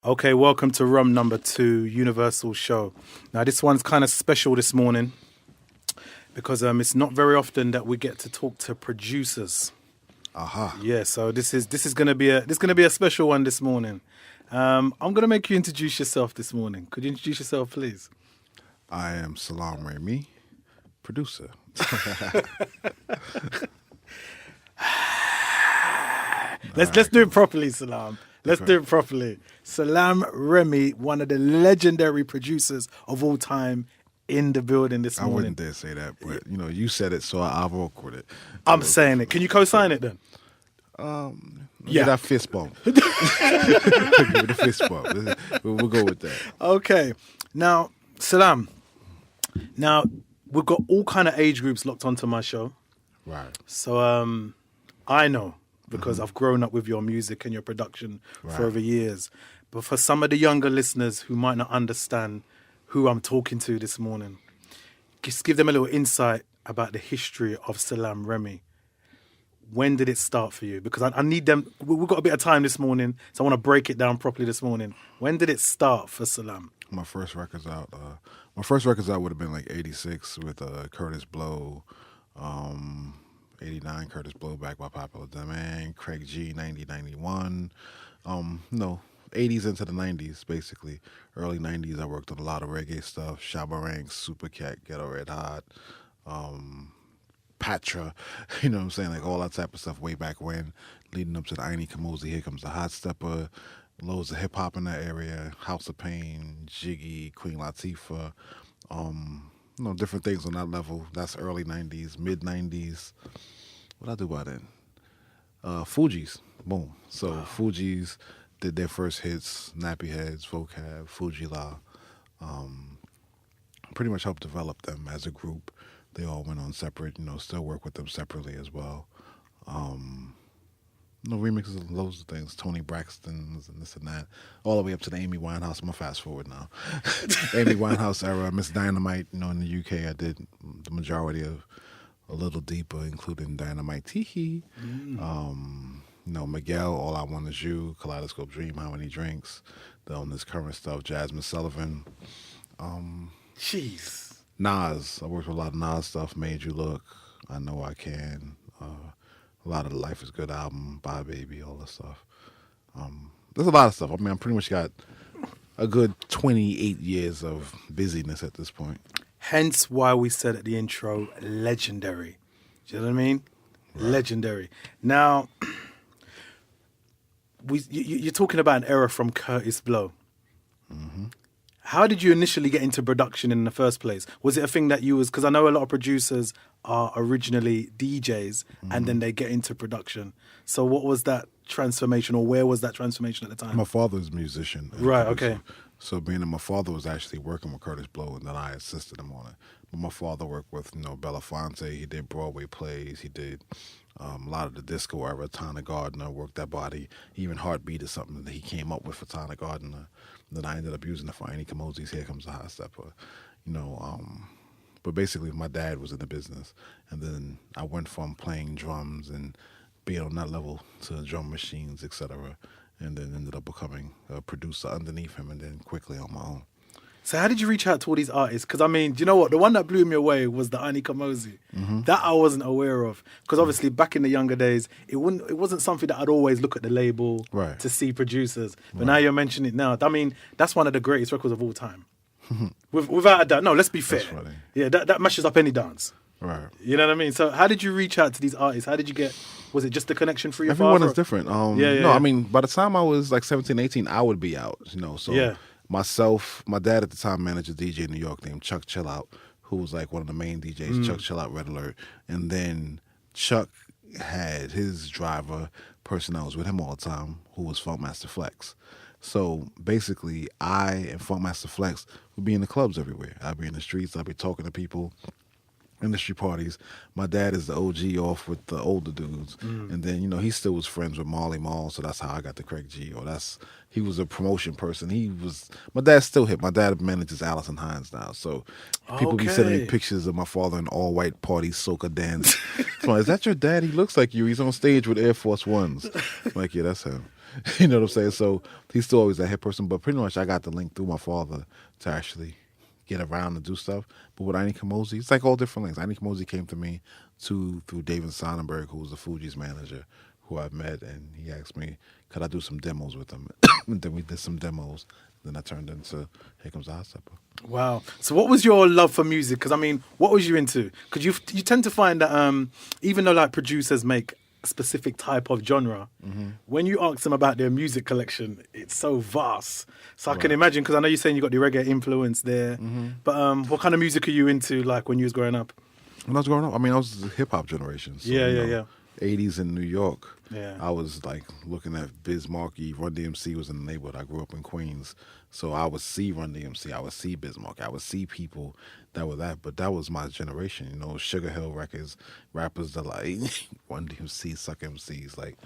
Okay, welcome to Rum Number 2, Universal Show. Now, this one's kind of special this morning because it's not very often that we get to talk to producers. Aha. Yeah, so this is gonna be a special one this morning. I'm gonna make you introduce yourself this morning. Could you introduce yourself, please? I am Salaam Remi, producer. Let's do it properly, Salam. Let's do it properly. Salaam Remi, one of the legendary producers of all time, in the building this I morning. wouldn't dare say that, but you said it, so I'll work with it. I'm saying it. Can you co-sign it then? Yeah, that fist bump. Give it a fist bump. We'll go with that. Okay. Now, Salam. Now, we've got all kind of age groups locked onto my show. Right. So I know because I've grown up with your music and your production for over years. But for some of the younger listeners who might not understand who I'm talking to this morning, just give them a little insight about the history of Salaam Remi. When did it start for you? Because I need them. We've got a bit of time this morning, so I want to break it down properly this morning. When did it start for Salaam? My first record's out. Would have been like '86 with Curtis Blow, '89 Curtis Blow back by popular demand. Craig G 90 91. No, '80s into the '90s basically. Early '90s I worked on a lot of reggae stuff. Shabba Ranks, Super Cat, Ghetto Red Hot. Patra, you know what I'm saying? Like all that type of stuff way back when, leading up to the Aini Kamosi, Here Comes the Hot Stepper, loads of hip hop in that area, House of Pain, Jiggy, Queen Latifah, different things on that level. That's early 90s, mid 90s. What I do by then? Fugees, boom. So Fugees did their first hits, Nappy Heads, Vocab, Fuji La. Pretty much helped develop them as a group. They all went on separate, still work with them separately as well. Remixes of loads of things, Tony Braxton's and this and that, all the way up to the Amy Winehouse. I'm gonna fast forward now. Amy Winehouse era, Miss Dynamite, in the UK I did the majority of A Little Deeper, including Dynamite Teehee. Miguel, All I Want Is You, Kaleidoscope Dream, How Many Drinks, on this current stuff, Jasmine Sullivan. Jeez. Nas, I worked with a lot of Nas stuff, Made You Look, I Know I Can, a lot of the Life is Good album, Bye Baby, all that stuff. There's a lot of stuff. I mean, I pretty much got a good 28 years of busyness at this point. Hence why we said at the intro, legendary. Do you know what I mean? Right. Legendary. Now, you're talking about an era from Curtis Blow. Mm-hmm. How did you initially get into production in the first place? Was it a thing that you was, because I know a lot of producers are originally DJs and then they get into production. So what was that transformation, or where was that transformation at the time? My father's a musician. Right, okay. So being that my father was actually working with Curtis Blow and then I assisted him on it. But my father worked with, Belafonte, he did Broadway plays, he did a lot of the disco era, Tana Gardner, worked that body. Even Heartbeat is something that he came up with for Tana Gardner. Then I ended up using it for Aini Kamosi's Here Comes the Hot Stepper. But basically my dad was in the business. And then I went from playing drums and being on that level to drum machines, etc. And then ended up becoming a producer underneath him and then quickly on my own. So how did you reach out to all these artists? Because, I mean, do you know what? The one that blew me away was the Aini Kamosi. Mm-hmm. That I wasn't aware of. Because obviously back in the younger days, it wasn't something that I'd always look at the label to see producers. But now you're mentioning it now. I mean, that's one of the greatest records of all time. Without a doubt. No, let's be fair. That's funny. Yeah, that mashes up any dance. Right. You know what I mean? So how did you reach out to these artists? How did you get... Was it just the connection for your father? Everyone is different. I mean, by the time I was like 17, 18, I would be out, So myself, my dad at the time managed a DJ in New York named Chuck Chillout, who was like one of the main DJs, Chuck Chillout Red Alert. And then Chuck had his driver, person that was with him all the time, who was Funkmaster Flex. So basically, I and Funkmaster Flex would be in the clubs everywhere. I'd be in the streets, I'd be talking to people. Industry parties. My dad is the OG off with the older dudes. And then, he still was friends with Marley Marl, so that's how I got to Craig G. He was a promotion person. My dad still hit. My dad manages Allison Hines now. So people be sending me pictures of my father in all white party soca dance. Is that your dad? He looks like you. He's on stage with Air Force Ones. I'm like, yeah, that's him. You know what I'm saying? So he's still always a hip person, but pretty much I got the link through my father to actually get around and do stuff. But with Ani Kamosi, it's like all different links. Ani Kamosi came to me through David Sonnenberg, who was the Fugees manager, who I met, and he asked me, could I do some demos with him? And then we did some demos. Then I turned into Here Comes the Hot Stepper. Wow. So what was your love for music? Because, I mean, what was you into? Because you tend to find that even though like producers make a specific type of genre, when you ask them about their music collection, it's so vast. So I can imagine, because I know you're saying you got the reggae influence there, but what kind of music are you into like when you was growing up? When I was growing up, I mean, I was the hip-hop generation. So, Yeah. 80s in New York. Yeah. I was like looking at Biz Markie. Run DMC was in the neighborhood. I grew up in Queens. So I would see Run DMC. I would see Biz Markie. I would see people that were that. But that was my generation. You know, Sugar Hill Records, rappers that like Run DMC, Suck MCs. Like,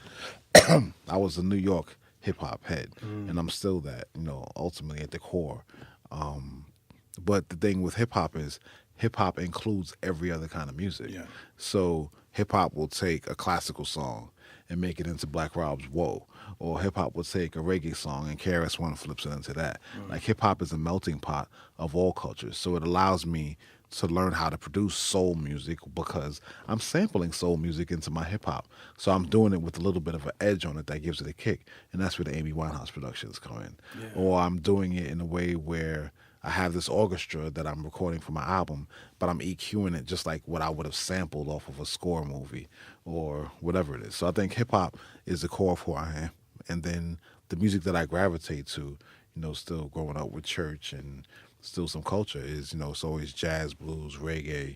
I was a New York hip-hop head. And I'm still that, you know, ultimately at the core. But the thing with hip-hop is hip-hop includes every other kind of music. Yeah. So hip-hop will take a classical song and make it into Black Rob's Whoa. Or hip-hop will take a reggae song and KRS-One flips it into that. Like hip-hop is a melting pot of all cultures. So it allows me to learn how to produce soul music because I'm sampling soul music into my hip-hop. So I'm doing it with a little bit of an edge on it that gives it a kick. And that's where the Amy Winehouse productions come in. Yeah. Or I'm doing it in a way where I have this orchestra that I'm recording for my album, but I'm EQing it just like what I would have sampled off of a score movie or whatever it is. So I think hip-hop is the core of who I am. And then the music that I gravitate to, you know, still growing up with church and still some culture is, you know, it's always jazz, blues, reggae,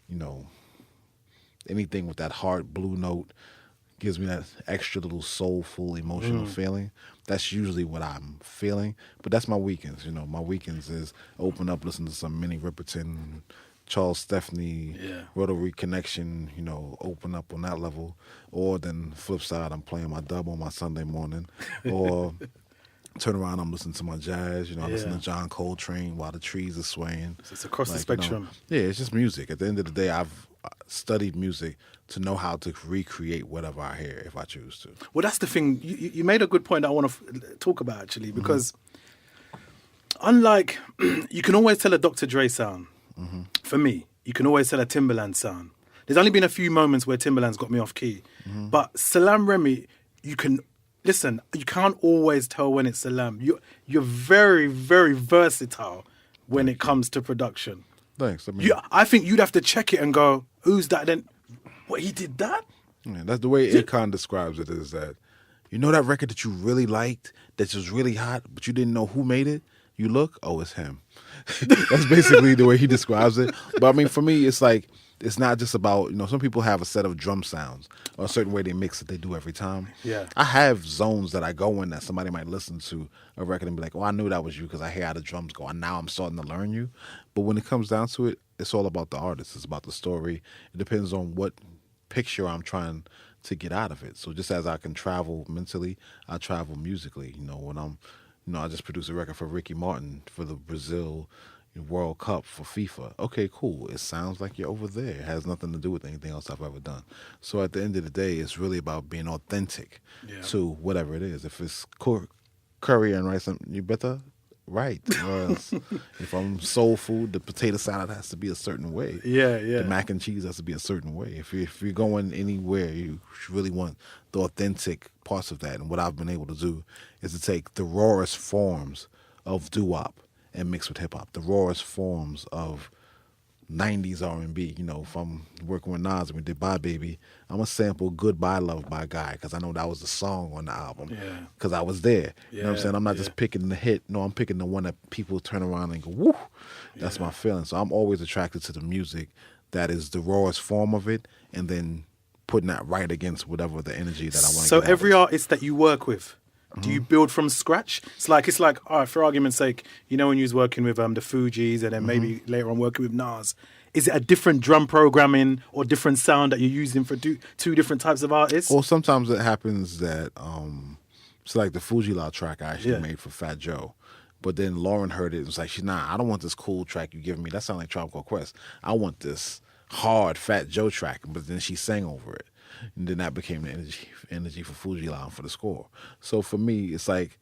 you know, anything with that hard blue note gives me that extra little soulful emotional feeling. That's usually what I'm feeling. But that's my weekends, you know. My weekends is open up, listen to some Minnie Riperton, Charles Stepney, Rotary Connection, you know, open up on that level. Or then flip side, I'm playing my dub on my Sunday morning. Or turn around, I'm listening to my jazz, you know, I listen to John Coltrane while the trees are swaying. So it's across the spectrum. You know, yeah, it's just music. At the end of the day, I've studied music to know how to recreate whatever I hear if I choose to. Well, that's the thing. You made a good point that I want to talk about, actually, because unlike, you can always tell a Dr. Dre sound. For me, you can always tell a Timberland sound. There's only been a few moments where Timberland's got me off key. But Salaam Remi, you can, listen, you can't always tell when it's Salaam. You're very, very versatile when it comes to production. Thanks. I mean, I think you'd have to check it and go, who's that? Then, what, he did that? Yeah, that's the way Akon describes it, is that, you know that record that you really liked, that was really hot, but you didn't know who made it? You look, oh, it's him. That's basically the way he describes it. But I mean, for me, it's like, it's not just about, you know, some people have a set of drum sounds or a certain way they mix that they do every time. Yeah. I have zones that I go in that somebody might listen to a record and be like, oh, I knew that was you because I hear how the drums go. And now I'm starting to learn you. But when it comes down to it, it's all about the artist. It's about the story. It depends on what picture I'm trying to get out of it. So just as I can travel mentally, I travel musically. You know, when I just produced a record for Ricky Martin for the Brazil World Cup for FIFA. Okay, cool. It sounds like you're over there. It has nothing to do with anything else I've ever done. So at the end of the day, it's really about being authentic to whatever it is. If it's curry and rice, you better write. If I'm soul food, the potato salad has to be a certain way. The mac and cheese has to be a certain way. If you're going anywhere, you really want the authentic parts of that. And what I've been able to do is to take the rawest forms of doo-wop and mix with hip-hop, the rawest forms of 90s R&B. You know, if I'm working with Nas and we did Bye Baby, I'm going to sample Goodbye Love by Guy because I know that was the song on the album because I was there. You know what I'm saying? I'm not just picking the hit. No, I'm picking the one that people turn around and go, woo, that's my feeling. So I'm always attracted to the music that is the rawest form of it and then putting that right against whatever the energy that I want to So every artist that you work with, do you build from scratch? It's like, all right, for argument's sake, you know, when you was working with the Fugees and then maybe later on working with Nas, is it a different drum programming or different sound that you're using for two different types of artists? Or sometimes it happens that, it's like the Fuji La track I actually made for Fat Joe. But then Lauren heard it and was like, I don't want this cool track you giving me. That sounds like Tribe Called Quest. I want this hard Fat Joe track. But then she sang over it. And then that became the energy for Fuji Line for the score. So for me, it's like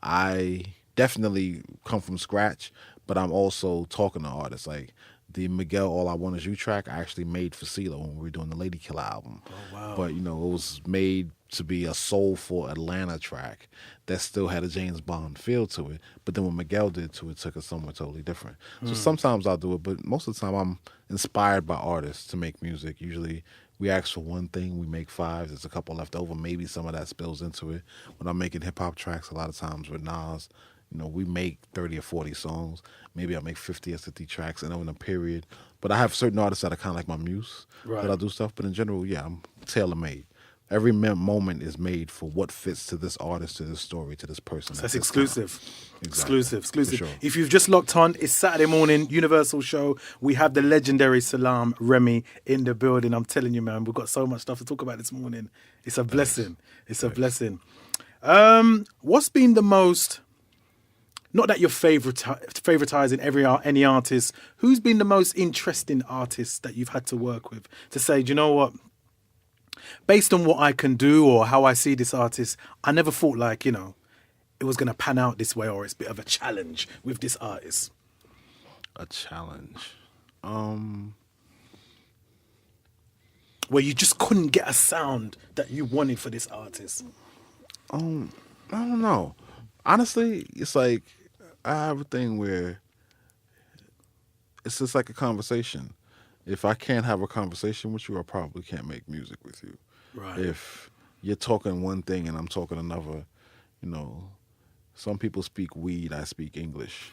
I definitely come from scratch, but I'm also talking to artists. Like the Miguel All I Want Is You track I actually made for CeeLo when we were doing the Lady Killer album. Oh, wow. But, you know, it was made to be a soulful Atlanta track that still had a James Bond feel to it. But then what Miguel did to it took it somewhere totally different. So sometimes I'll do it, but most of the time I'm inspired by artists to make music. Usually we ask for one thing, we make five. There's a couple left over. Maybe some of that spills into it. When I'm making hip-hop tracks, a lot of times with Nas, you know, we make 30 or 40 songs. Maybe I'll make 50 or 60 tracks in a period. But I have certain artists that are kind of like my muse that I do stuff. But in general, yeah, I'm tailor-made. Every moment is made for what fits to this artist, to this story, to this person. So that's exclusive. Exactly. Exclusive. Sure. If you've just locked on, it's Saturday morning, Universal Show. We have the legendary Salaam Remi in the building. I'm telling you, man, we've got so much stuff to talk about this morning. It's a blessing. It's a blessing. What's been the most, not that you're favoritizing any artist, who's been the most interesting artist that you've had to work with to say, do you know what? Based on what I can do or how I see this artist, I never thought like, you know, it was going to pan out this way or it's a bit of a challenge with this artist. A challenge? Where you just couldn't get a sound that you wanted for this artist. I don't know. Honestly, it's like I have a thing where it's just like a conversation. If I can't have a conversation with you, I probably can't make music with you. Right. If you're talking one thing and I'm talking another, you know, some people speak weed, I speak English.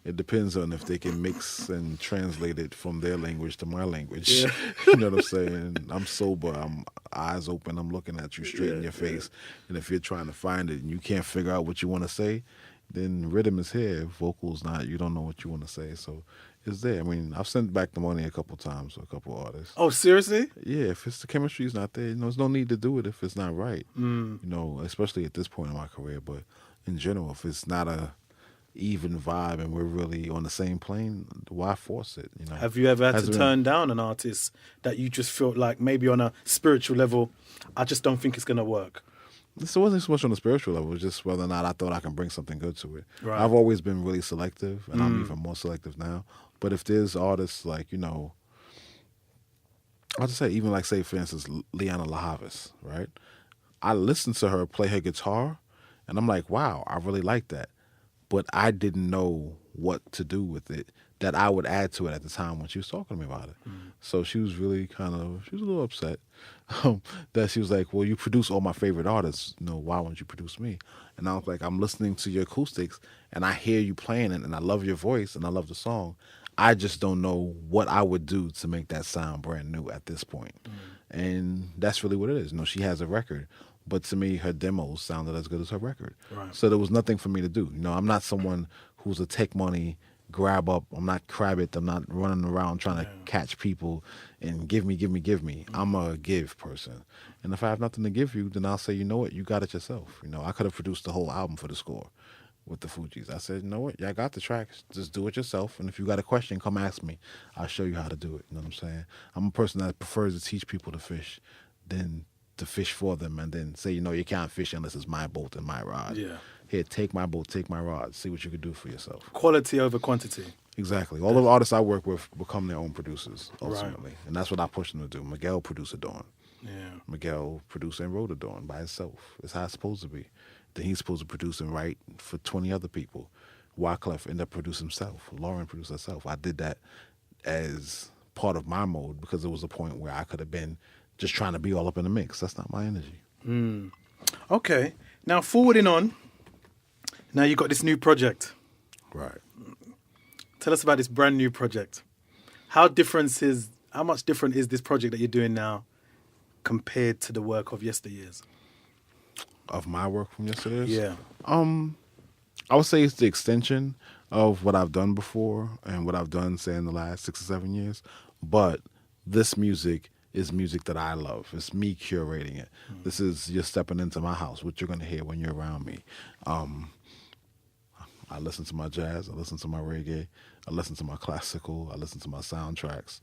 It depends on if they can mix and translate it from their language to my language. Yeah. You know what I'm saying? I'm sober. I'm eyes open. I'm looking at you straight in your face. And if you're trying to find it and you can't figure out what you want to say, then rhythm is here. Vocals not. You don't know what you want to say. So it's there. I mean, I've sent back the money a couple times to a couple artists. Oh, seriously? Yeah, if it's the chemistry is not there, you know, there's no need to do it if it's not right. You know, especially at this point in my career. But in general, if it's not a even vibe and we're really on the same plane, why force it? You know. Have you ever had to turn down an artist that you just felt like maybe on a spiritual level, I just don't think it's going to work? This wasn't so much on the spiritual level, it was just whether or not I thought I can bring something good to it. Right. I've always been really selective, and I'm even more selective now. But if there's artists like, you know, I'll just say, even like, say, for instance, Liana Lahavis, right? I listened to her play her guitar, and I'm like, wow, I really like that. But I didn't know what to do with it that I would add to it at the time when she was talking to me about it. So she was really she was a little upset that she was like, well, you produce all my favorite artists. No, why won't you produce me? And I was like, I'm listening to your acoustics and I hear you playing it and I love your voice and I love the song. I just don't know what I would do to make that sound brand new at this point. And that's really what it is. You know, she has a record. But to me, her demos sounded as good as her record. Right. So there was nothing for me to do. You know, I'm not someone who's a take money, grab up. I'm not Krabbit. I'm not running around trying to catch people and give me. I'm a give person. And if I have nothing to give you, then I'll say, you know what, you got it yourself. You know, I could have produced the whole album for the score with the Fugees. I said, you know what, y'all got the tracks. Just do it yourself. And if you got a question, come ask me. I'll show you how to do it. You know what I'm saying? I'm a person that prefers to teach people to fish than to fish for them and then say, you know, you can't fish unless it's my boat and my rod. Yeah. Here, take my boat, take my rod, see what you can do for yourself. Quality over quantity. Exactly. All the artists I work with become their own producers, ultimately. Right. And that's what I push them to do. Miguel produced Adorn. Yeah. Miguel produced and wrote Adorn by himself. It's how it's supposed to be. Then he's supposed to produce and write for 20 other people. Wyclef ended up producing himself. Lauren produced herself. I did that as part of my mode because it was a point where I could have been just trying to be all up in the mix. That's not my energy. Okay. Now, forwarding on, now you got this new project. Right. Tell us about this brand new project. How much different is this project that you're doing now compared to the work of yesteryears? Of my work from yesterday? Yeah. I would say it's the extension of what I've done before and what I've done, say, in the last 6 or 7 years. But this music is music that I love. It's me curating it. This is you're stepping into my house, what you're going to hear when you're around me. I listen to my jazz. I listen to my reggae. I listen to my classical. I listen to my soundtracks.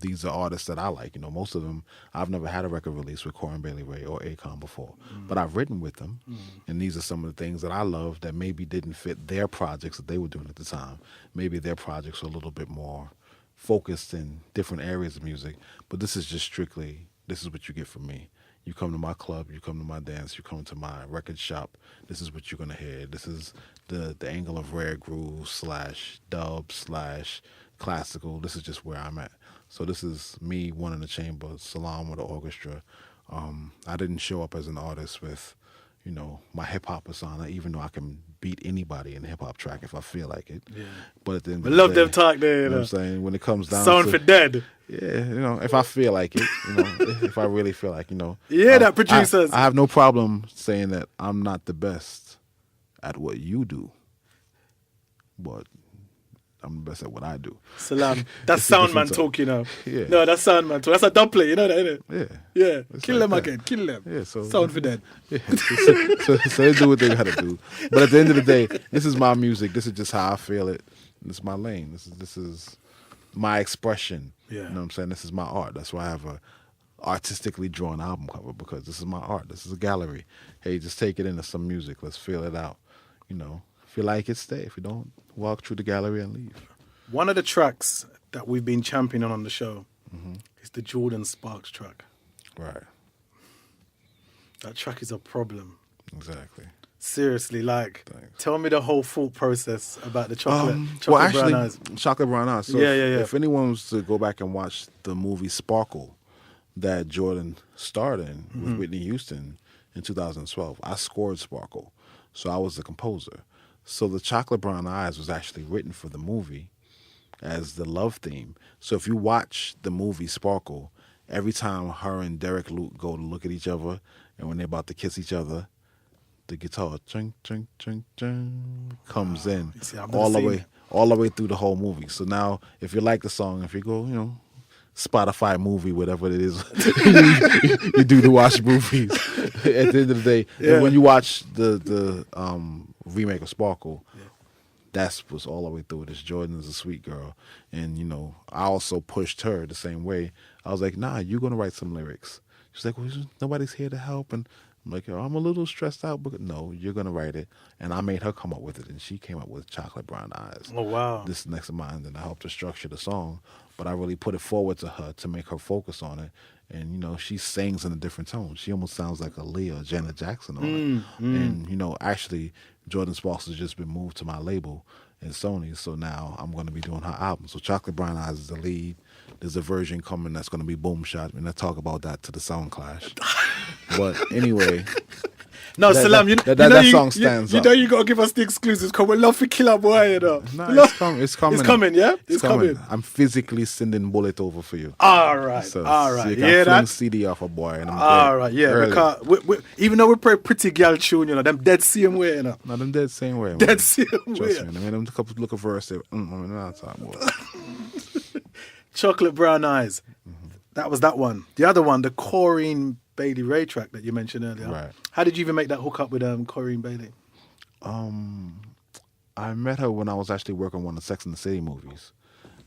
these are artists that I like. You know, most of them, I've never had a record release with Corrine Bailey Rae or Akon before, but I've written with them, and these are some of the things that I love that maybe didn't fit their projects that they were doing at the time. Maybe their projects were a little bit more focused in different areas of music, but this is just strictly, this is what you get from me. You come to my club, you come to my dance, you come to my record shop, this is what you're going to hear. This is the angle of rare groove / dub / classical. This is just where I'm at. So this is me, one in the chamber, Salaam with the orchestra. I didn't show up as an artist with, you know, my hip-hop persona, even though I can beat anybody in a hip-hop track if I feel like it. Yeah. But at the end I of love the day, them talk there. you know what I'm saying? When it comes down Sound to... for dead. Yeah, you know, if I feel like it, you know, if I really feel like, you know. Yeah, that producers. I have no problem saying that I'm not the best at what you do, but I'm the best at what I do. Salam. That's sound man talking now. Yeah. No, that's sound man talk. That's a dub play, you know that, innit? Yeah. Yeah. It's Kill like them that. again. Kill them. Yeah, so Sound for dead. Yeah. So they do what they gotta do. But at the end of the day, this is my music. This is just how I feel it. This is my lane. This is my expression. Yeah. You know what I'm saying? This is my art. That's why I have a artistically drawn album cover, because this is my art. This is a gallery. Hey, just take it into some music. Let's feel it out. You know, if you like it, stay. If you don't, walk through the gallery and leave. One of the tracks that we've been championing on the show is the Jordan Sparks track. Right. That track is a problem. Exactly. Seriously, like, Thanks. tell me the whole thought process about the chocolate Well, brown actually, eyes. Chocolate Brown Eyes. So Yeah. if anyone was to go back and watch the movie Sparkle that Jordan starred in with Whitney Houston in 2012, I scored Sparkle. So I was the composer. So the Chocolate Brown Eyes was actually written for the movie as the love theme. So if you watch the movie Sparkle, every time her and Derek Luke go to look at each other, and when they're about to kiss each other, the guitar ching ching ching ching comes in You see, I've all never the seen way through the whole movie. So now, if you like the song, if you go, you know, Spotify movie, whatever it is, you do to watch movies. At the end of the day, and when you watch the remake of Sparkle, that's what's all the way through. This Jordan is a sweet girl, and you know, I also pushed her the same way. I was like, "Nah, you're gonna write some lyrics." She's like, "Well, nobody's here to help," and I'm like, I'm a little stressed out, but no, you're gonna write it. And I made her come up with it, and she came up with Chocolate Brown Eyes. Oh, wow. This next of mine, and I helped her structure the song, but I really put it forward to her to make her focus on it. And you know, she sings in a different tone. She almost sounds like a Leah or Janet Jackson on it. And you know, actually, Jordan Sparks has just been moved to my label in Sony, so now I'm going to be doing her album. So Chocolate Brown Eyes is the lead. There's a version coming that's going to be Boom Shot, and I talk about that to the Sound Clash. But anyway, No, Salam, that song stands you up. know you got to give us the exclusives, because we love to kill our boy, you know. No, it's coming. It's coming, yeah? It's coming. I'm physically sending bullet over for you. All right, So all you right. can Yeah, fling that. CD off a boy. And I'm All dead right, yeah. early. Because even though we play pretty girl tune, you know, them dead same way, you know. No, them dead same way. Man. Dead same Trust way. me. I mean, them couple look at verse. I'm not talking about. Chocolate Brown Eyes. That was that one. The other one, the Corrine Bailey Rae track that you mentioned earlier. Right. How did you even make that hook up with Corrine Bailey? I met her when I was actually working on one of the Sex and the City movies,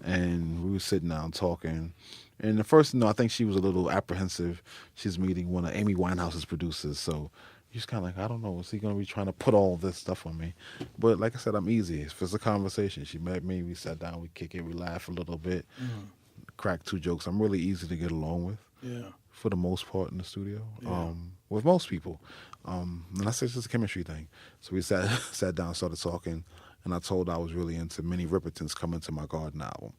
and we were sitting down talking. And the first, I think she was a little apprehensive. She's meeting one of Amy Winehouse's producers, so she's kind of like, I don't know, is he going to be trying to put all this stuff on me? But like I said, I'm easy. If it's a conversation, she met me, we sat down, we kick it, we laugh a little bit, crack 2 jokes. I'm really easy to get along with. Yeah. For the most part in the studio, with most people. And I said it's just a chemistry thing. So we sat down, started talking, and I told her I was really into Minnie Riperton's Coming to My Garden album.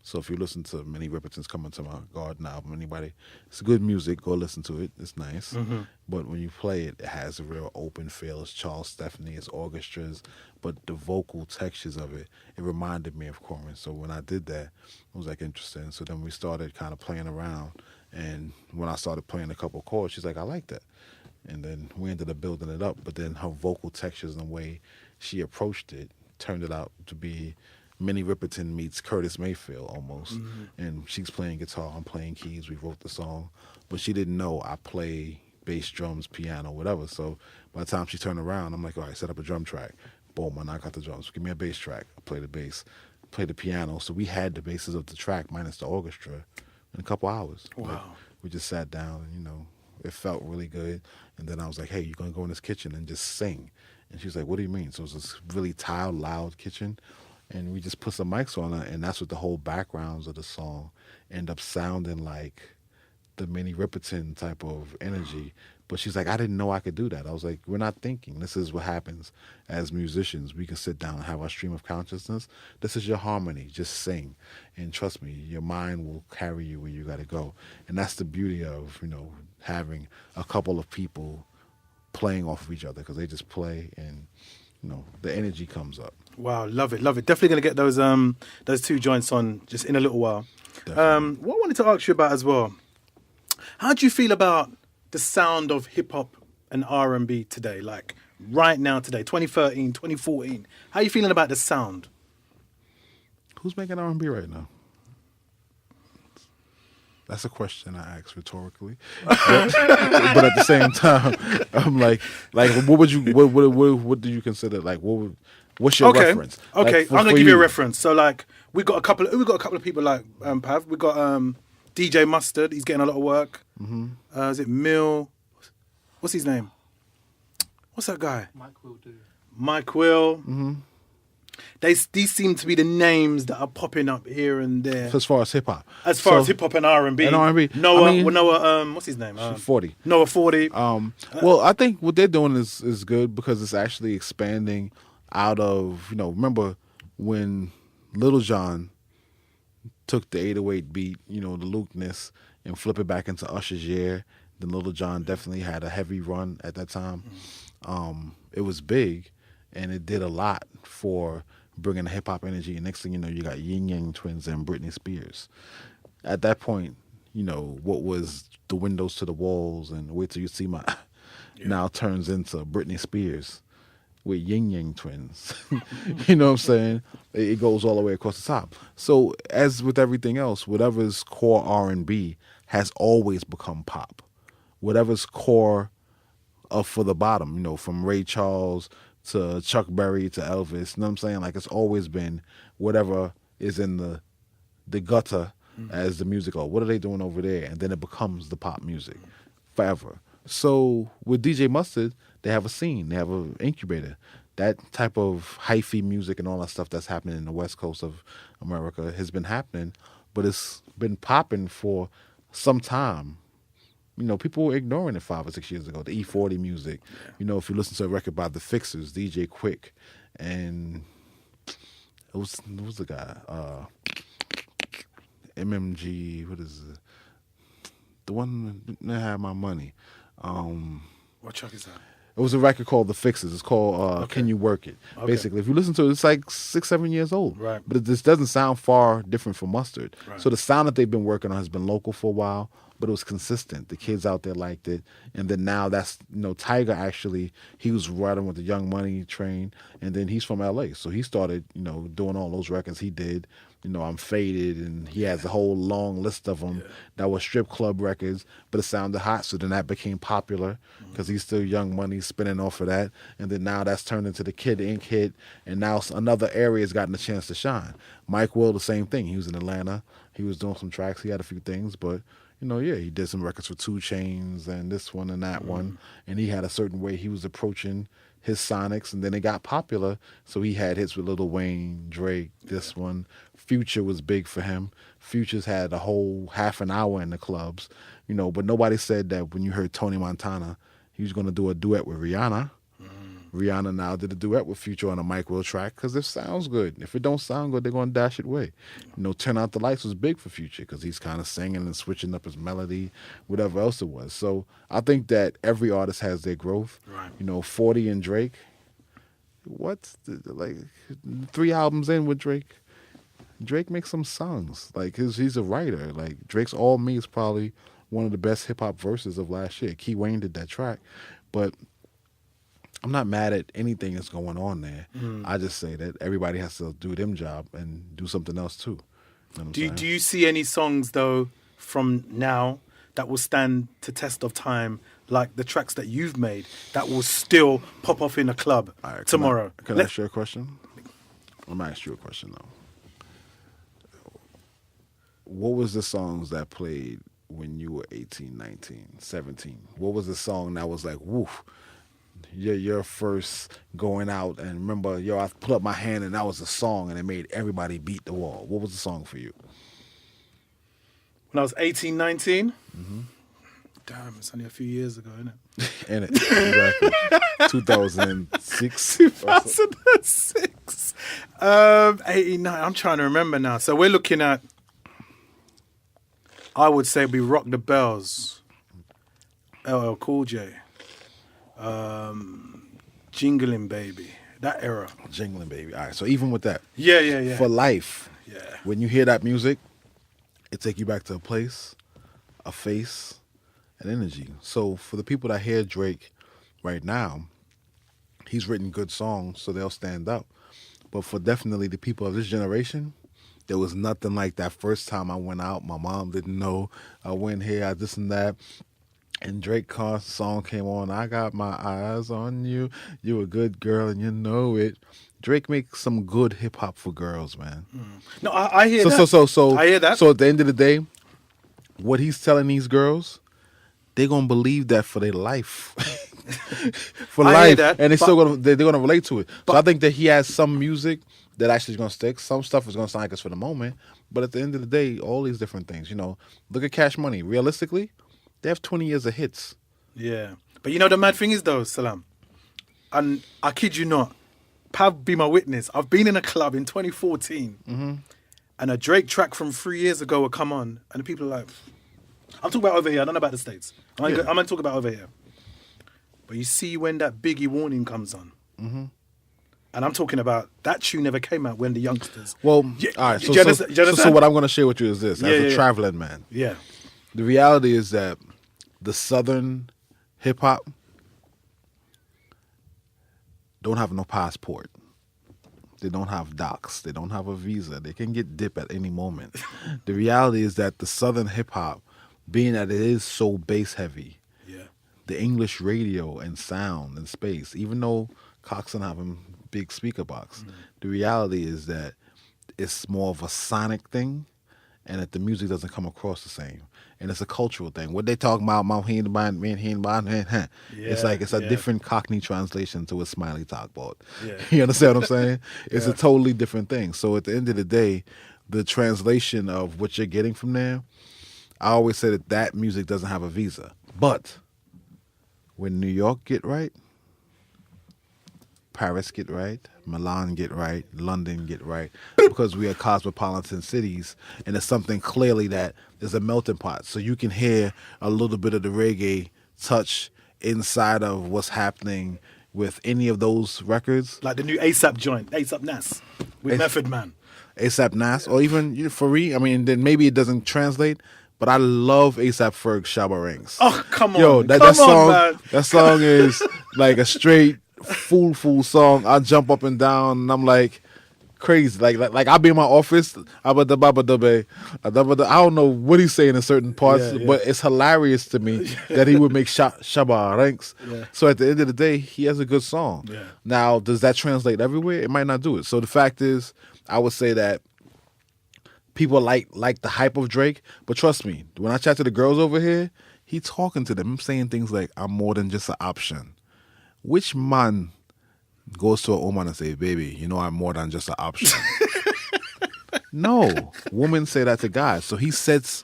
So if you listen to Minnie Riperton's Coming to My Garden album, anybody, it's good music, go listen to it, it's nice. But when you play it, it has a real open feel. It's Charles Stephanie, it's orchestras, but the vocal textures of it, it reminded me of Corrine. So when I did that, it was like interesting. So then we started kind of playing around. And when I started playing a couple chords, she's like, I like that. And then we ended up building it up. But then her vocal textures and the way she approached it turned it out to be Minnie Riperton meets Curtis Mayfield almost. And she's playing guitar, I'm playing keys. We wrote the song. But she didn't know I play bass, drums, piano, whatever. So by the time she turned around, I'm like, all right, set up a drum track. Boom, I knock out the drums. Give me a bass track. I play the bass, play the piano. So we had the bases of the track minus the orchestra in a couple hours. Wow. Like, we just sat down and, it felt really good. And then I was like, hey, you're going to go in this kitchen and just sing. And she was like, what do you mean? So it was this really tiled, loud kitchen. And we just put some mics on it. And that's what the whole backgrounds of the song end up sounding like, the Minnie Riperton type of energy. But she's like, I didn't know I could do that. I was like, we're not thinking. This is what happens as musicians. We can sit down and have our stream of consciousness. This is your harmony. Just sing. And trust me, your mind will carry you where you got to go. And that's the beauty of, having a couple of people playing off of each other, because they just play and, the energy comes up. Wow, love it, love it. Definitely going to get those two joints on just in a little while. What I wanted to ask you about as well, how do you feel about the sound of hip-hop and R&B today? Like, right now, today, 2013, 2014. How are you feeling about the sound? Who's making R&B right now? That's a question I ask rhetorically. But at the same time, I'm like, what do you consider, like, what's your reference? Okay, like, I'm going to give you a reference. So, like, we got a couple of people like Pav. We got DJ Mustard. He's getting a lot of work. Mm-hmm. Is it Mill? What's his name? What's that guy? Mike Will. Mm-hmm. These seem to be the names that are popping up here and there. So as far as hip hop. As far as hip hop and R&B. Noah, what's his name? 40. Noah 40. Well, I think what they're doing is good, because it's actually expanding out of, remember when Little John took the 808 beat, the Lukeness, and flip it back into Usher's year. Then Little John definitely had a heavy run at that time. It was big, and it did a lot for bringing the hip-hop energy. And next thing you know, you got Yin Yang Twins and Britney Spears. At that point, what was the windows to the walls and Wait Till You See My now turns into Britney Spears with Yin Yang Twins. You know what I'm saying? It goes all the way across the top. So as with everything else, whatever's core R&B has always become pop. Whatever's core for the bottom, from Ray Charles to Chuck Berry to Elvis, you know what I'm saying? Like, it's always been whatever is in the gutter as the music. Oh, what are they doing over there? And then it becomes the pop music forever. So with DJ Mustard, they have a scene, they have an incubator. That type of hyphy music and all that stuff that's happening in the West Coast of America has been happening, but it's been popping for some time. People were ignoring it 5 or 6 years ago. The E40 music. If you listen to a record by The Fixers, DJ Quick, and it was the guy? MMG, what is it? The one that had my money. What track is that? It was a record called The Fixers. It's called Can You Work It? Okay. Basically, if you listen to it, it's like 6-7 years old. Right. But this doesn't sound far different from Mustard. Right. So the sound that they've been working on has been local for a while, but it was consistent. The kids out there liked it. And then now that's, Tiger actually, he was riding with the Young Money train, and then he's from LA. So he started, doing all those records he did. I'm Faded, and he has a whole long list of them that were strip club records, but it sounded hot. So then that became popular because he's still Young Money spinning off of that. And then now that's turned into the Kid Ink hit, and now another area's gotten a chance to shine. Mike Will, the same thing. He was in Atlanta. He was doing some tracks. He had a few things, but he did some records for 2 Chainz and this one and that one. And he had a certain way he was approaching his sonics, and then it got popular. So he had hits with Lil Wayne, Drake, this one. Future was big for him. Future's had a whole half an hour in the clubs, but nobody said that when you heard Tony Montana, he was going to do a duet with Rihanna. Rihanna now did a duet with Future on a Mike Will track because it sounds good. If it don't sound good, they're going to dash it away. Turn Out the Lights was big for Future because he's kind of singing and switching up his melody, whatever else it was. So I think that every artist has their growth. Right. 40 and Drake, 3 albums in with Drake. Drake makes some songs. Like, he's a writer. Like, Drake's All Me is probably one of the best hip-hop verses of last year. Key Wayne did that track. But I'm not mad at anything that's going on there. I just say that everybody has to do them job and do something else too. Do you see any songs though from now that will stand to test of time, like the tracks that you've made that will still pop off in a club tomorrow? Can I ask you a question? I'm gonna ask you a question though. what was the songs that played when you were 18, 19, 17? What was the song that was like, woof, your first going out and remember, yo, I put up my hand and that was a song and it made everybody beat the wall. What was the song for you? When I was 18, 19? Mm-hmm. Damn, it's only a few years ago, isn't it? In it, exactly. 2006. 2006. 89. I'm trying to remember now. So we're looking at, I would say we Rock the Bells, LL Cool J, Jingling Baby, that era. Jingling Baby. All right, so even with that. Yeah. For life, yeah. When you hear that music, it take you back to a place, a face, and energy. So for the people that hear Drake right now, he's written good songs, so they'll stand up. But for definitely the people of this generation, there was nothing like that first time I went out. My mom didn't know. I went here, I this and that. And Drake Carr's song came on. I got my eyes on you. You a good girl and you know it. Drake makes some good hip hop for girls, man. No, I hear that. So I hear that. So at the end of the day, what he's telling these girls, they're gonna believe that for their life. For I life. hear that, And they're gonna relate to it. So I think that he has some music that actually is gonna stick. Some stuff is gonna sound like it's for the moment. But at the end of the day, all these different things, look at Cash Money. Realistically, they have 20 years of hits. Yeah. But the mad thing is though, Salaam, and I kid you not, Pav be my witness. I've been in a club in 2014 and a Drake track from 3 years ago will come on and the people are like, I'm talking about over here, I don't know about the States. I'm going to talk about over here. But you see when that Biggie Warning comes on. Mm-hmm. And I'm talking about that tune never came out when the youngsters. Well, all right. So what I'm going to share with you is this. As a traveling man. Yeah. The reality is that the Southern hip hop don't have no passport. They don't have docs. They don't have a visa. They can get dip at any moment. The reality is that the Southern hip hop, being that it is so bass heavy, the English radio and sound and space, even though Coxsone have a big speaker box, the reality is that it's more of a sonic thing and that the music doesn't come across the same. And it's a cultural thing. What they talking about, it's like it's a different Cockney translation to a Smiley talkboard. Yeah. You understand what I'm saying? It's a totally different thing. So at the end of the day, the translation of what you're getting from there, I always say that music doesn't have a visa. But when New York get right, Paris get right, Milan get right, London get right, because we are cosmopolitan cities, and it's something clearly that is a melting pot. So you can hear a little bit of the reggae touch inside of what's happening with any of those records. Like the new ASAP joint, ASAP Nas, with Method Man. ASAP Nas, or even Fareed. I mean, then maybe it doesn't translate, but I love ASAP Ferg Shabba Ranks. Oh, come on. Yo, that song is like a straight full song. I jump up and down and I'm like crazy. Like I'll be in my office. I don't know what he's saying in certain parts, but it's hilarious to me that he would make Shabba Ranks. Yeah. So at the end of the day, he has a good song. Yeah. Now, does that translate everywhere? It might not do it. So the fact is, I would say that people like the hype of Drake, but trust me, when I chat to the girls over here, he talking to them. I'm saying things like, I'm more than just an option. Which man goes to a woman and say, baby, I'm more than just an option? No. Women say that to guys. So he sets,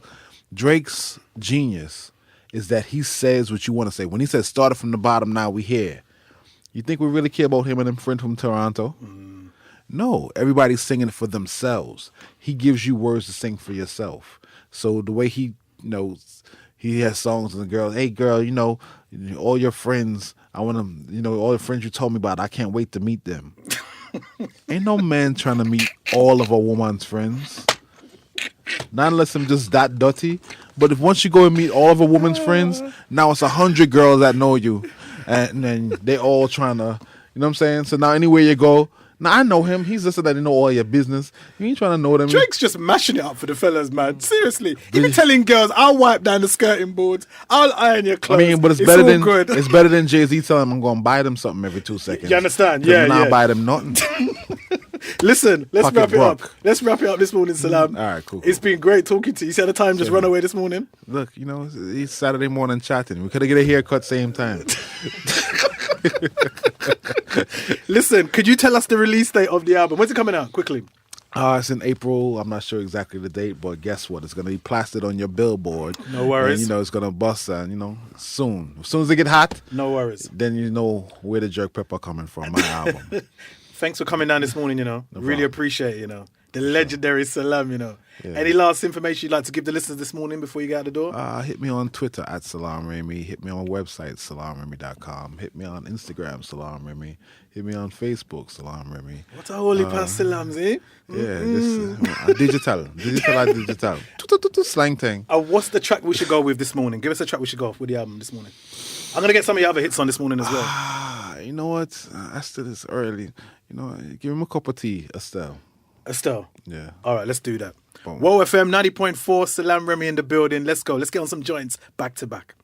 Drake's genius is that he says what you want to say. When he says, started from the bottom, now we here. You think we really care about him and them friend from Toronto? No. Everybody's singing it for themselves. He gives you words to sing for yourself. So the way he he has songs and the girl, hey girl, all your friends, I want to, all the friends you told me about, I can't wait to meet them. Ain't no man trying to meet all of a woman's friends. Not unless I'm just that dirty. But if once you go and meet all of a woman's friends, now it's 100 girls that know you. And then they all trying to, you know what I'm saying? So now anywhere you go, now I know him. He's just so that he know all your business. You ain't trying to know them. Drake's just mashing it up for the fellas, man. Seriously. Even telling girls, I'll wipe down the skirting boards. I'll iron your clothes. I mean, but it's better than Jay-Z telling him I'm going to buy them something every 2 seconds. You understand? Yeah, I'll buy them nothing. Listen, let's Pocket wrap it Brock. up. Let's wrap it up this morning, Salaam. All right, cool. It's been great talking to you. You see how the time just run away this morning? Look, you know, it's Saturday morning chatting. We could have get a haircut same time. Listen, could you tell us the release date of the album? When's it coming out? Quickly. It's in April. I'm not sure exactly the date, but guess what? It's going to be plastered on your billboard. No worries. And, you know, it's going to bust, and, you know, soon. As soon as they get hot, no worries. Then you know where the jerk pepper coming from, my album. Thanks for coming down this morning, you know. No really problem. appreciate it, you know. The legendary Salaam, you know. Yeah. Any last information you'd like to give the listeners this morning before you get out the door? Hit me on Twitter at Salaam Remi. Hit me on my website, salamremi.com. Hit me on Instagram, Salaam Remi. Hit me on Facebook, Salaam Remi. What a holy past Salams, eh? Yeah, digital. Slang thing. What's the track we should go with this morning? Give us a track we should go with the album this morning. I'm going to get some of your other hits on this morning as well. You know what? Estelle is early. You know, give him a cup of tea, Estelle. Yeah. All right, let's do that. Boom. Whoa FM 90.4, Salaam Remi in the building. Let's go. Let's get on some joints back to back.